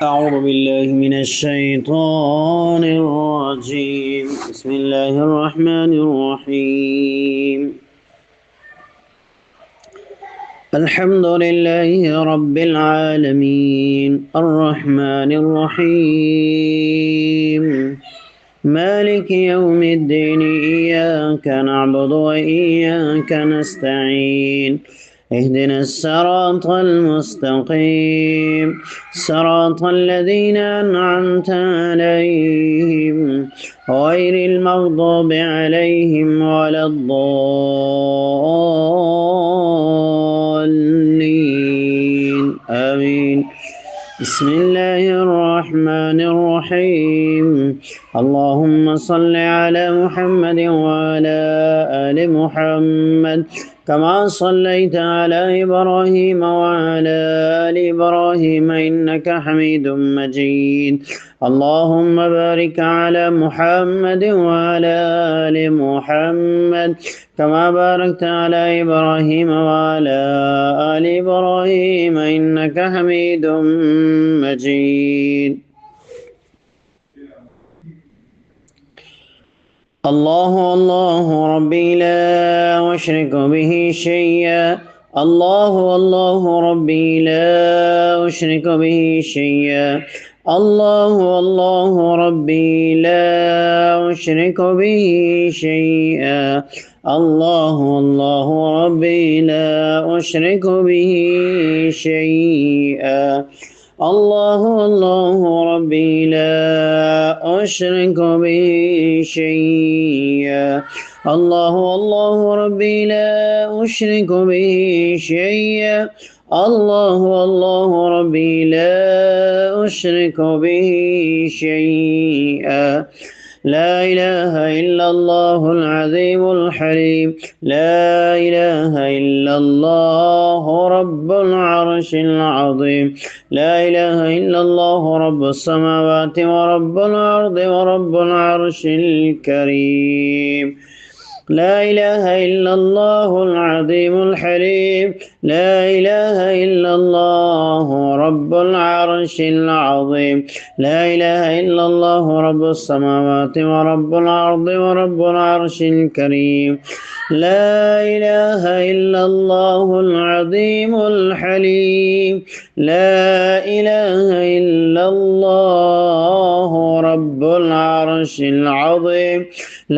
أعوذ بالله من الشيطان الرجيم. بسم الله الرحمن الرحيم. الحمد لله رب العالمين الرحمن الرحيم مالك يوم الدين إياك نعبد وإياك نستعين اهدنا الصراط المستقيم صراط الذين أنعمت عليهم غير المغضوب عليهم ولا الضالين آمين. بسم الله الرحمن الرحيم. اللهم صل على محمد وعلى آل محمد كما صليت على إبراهيم وعلى آل إبراهيم إنك حميد مجيد. اللهم بارك على محمد وعلى آل محمد كما باركت على إبراهيم وعلى آل إبراهيم إنك حميد مجيد. الله الله ربي لا أشرك به شيئا. الله ربي لا أشرك به شيئا. الله ربي لا أشرك به شيئا. الله ربي لا أشرك به شيئا. الله ربي لا أشرك به شيئا. الله ربي لا أشرك به شيئا. الله ربي لا أشرك به شيئا. لا إله إلا الله العظيم الحليم. لا إله إلا الله رب العرش العظيم. لا إله إلا الله رب السماوات ورب الأرض ورب العرش الكريم. لا إله إلا الله العظيم الحليم. لا إله إلا الله رب العرش العظيم. لا إله إلا الله رب السماوات ورب الأرض ورب العرش الكريم. لا إله إلا الله العظيم الحليم. لا إله إلا الله رب العرش العظيم.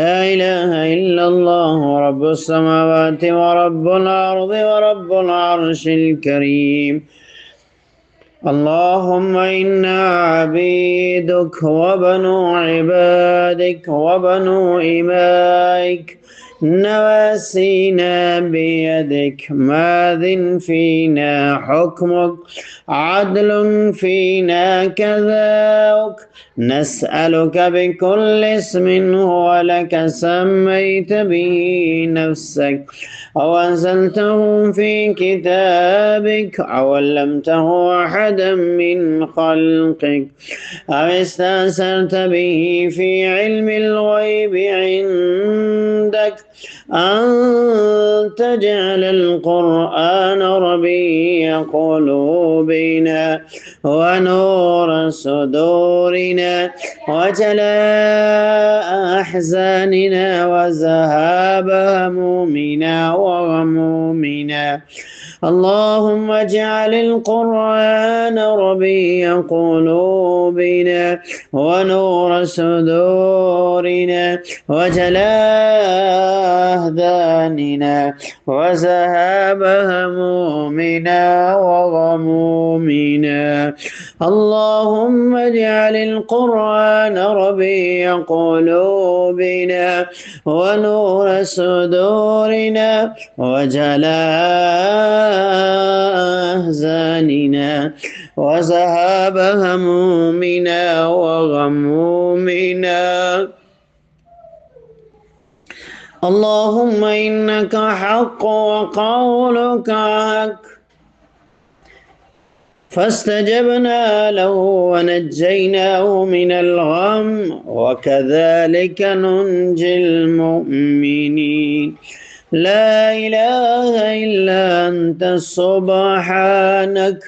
لا إله إلا الله رب السماوات ورب الأرض ورب العرش الكريم. اللهم إنا عبيدك وبنو عبادك وبنو إمائك نواسينا بيدك ماذ فينا حكمك عدل فينا كذاك. نسألك بكل اسم هو لك سميت به نفسك أو أنزلته في كتابك أو علمته أحدا من خلقك أو استأثرت به في علم الغيب عندك أن تجعل القرآن ربيع قلوبنا ونور صدورنا وجلاء أحزاننا وذهاب همومنا وغمومنا. اللهم اجعل القرآن ربيع قلوبنا ونور صدورنا وجلاء أحزاننا وذهاب همومنا وغمومنا. اللهم اجعل القرآن ربيع قلوبنا ونور صدورنا وجلاء أحزاننا وذهاب همومنا وغمومنا. اللهم إنك حق وقولك حق فاستجبنا له ونجيناه من الغم وكذلك ننجي المؤمنين. لا إله إلا أنت سبحانك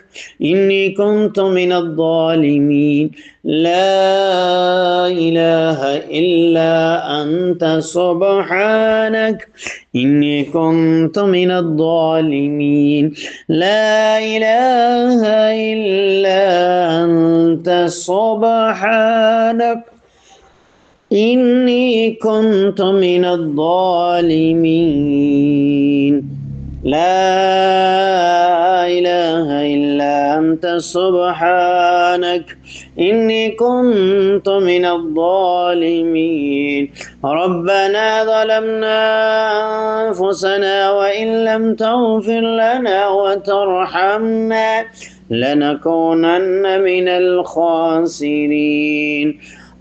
إني كنت من الظالمين. لا إله إلا أنت سبحانك إني كنت من الظالمين. لا إله إلا أنت سبحانك إني كنت من الظالمين. لا إله إلا أنت سبحانك إني كنت من الظالمين. ربنا ظلمنا أنفسنا وإن لم تغفر لنا وترحمنا لنكونن من الخاسرين.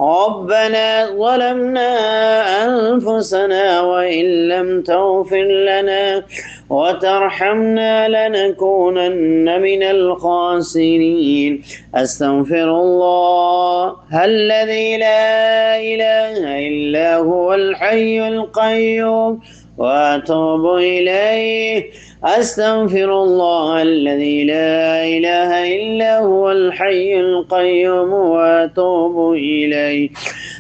ربنا ظلمنا أنفسنا وإن لم تغفر لنا وترحمنا لنكونن من الخاسرين. أستغفر الله الذي لا إله إلا هو الحي القيوم وأتوب إليه. أستغفر الله الذي لا إله إلا هو الحي القيوم وأتوب إليه.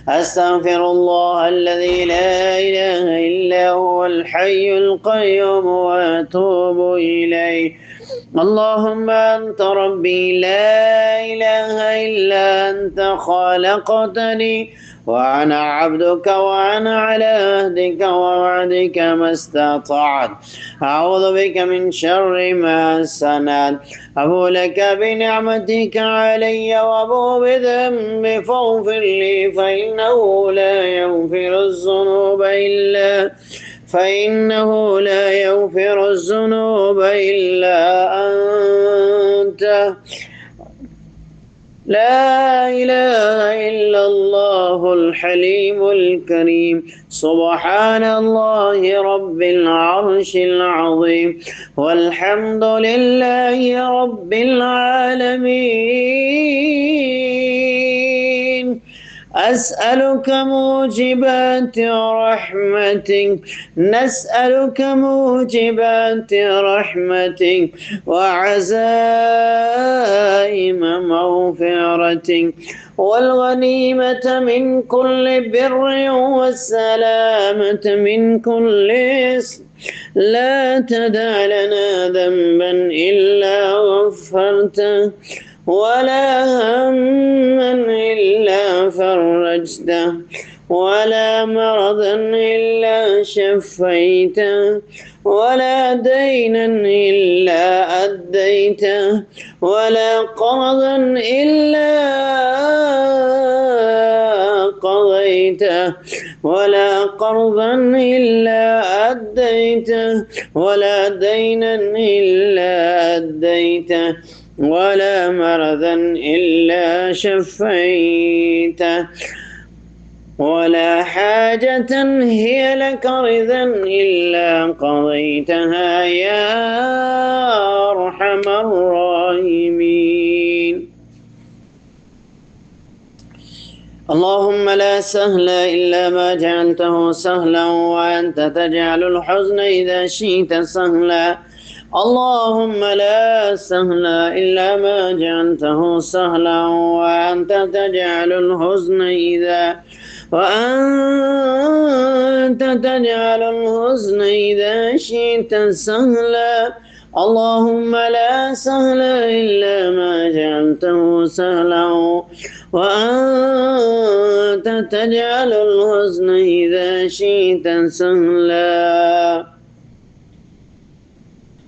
أستغفر الله الذي لا إله إلا هو الحي القيوم وأتوب إليه. اللهم أنت ربي لا إله إلا أنت خلقتني وأنا عبدك وأنا على عهدك ووعدك ما استطعت. أعوذ بك من شر ما صنعت. أبو لك بنعمتك علي وأبو بذنبي فاغفر لي فإنه لا يغفر الذنوب إلا أنت. لا إله إلا الله الحليم الكريم. سبحان الله رب العرش العظيم والحمد لله رب العالمين. أسألك موجبات رحمتك نسألك موجبات رحمتك وعزائم مغفرتك والغنيمة من كل بر والسلامة من كل إثم. لا تدع لنا ذنبا إلا غفرته ولا هما إلا فرجته ولا مرضا إلا شفيته ولا دينا إلا أديته ولا قرضا إلا قضيته ولا قرضا إلا أديته ولا دينا إلا أديته ولا مرضا إلا شفيته ولا حاجة هي لك رضا إلا قضيتها يا أرحم الراحمين. اللهم لا سهل إلا ما جعلته سهلا وأنت تجعل الحزن إذا شئت سهلا. اللهم لا سهل إلا ما جعلته سهلا وأنت تجعل الحزن إذا شئت سهلا. اللهم لا سهل إلا ما جعلته سهلا وأنت تجعل الحزن إذا شئت سهلا.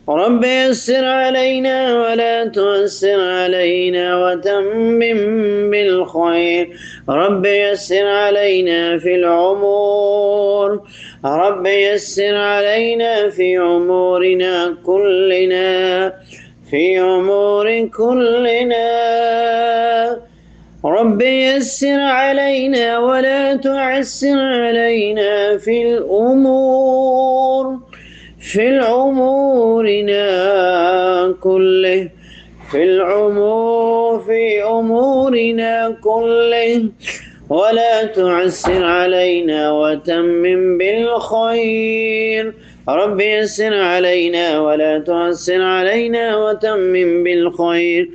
رب يسر علينا ولا تؤسر علينا وتمم بالخير. رب يسر علينا في العمور. رب يسر علينا في أمورنا كلنا رب يسر علينا ولا تعسر علينا في أمورنا كله ولا تعسر علينا وتمم بالخير. رب يسر علينا ولا تعسر علينا وتمم بالخير.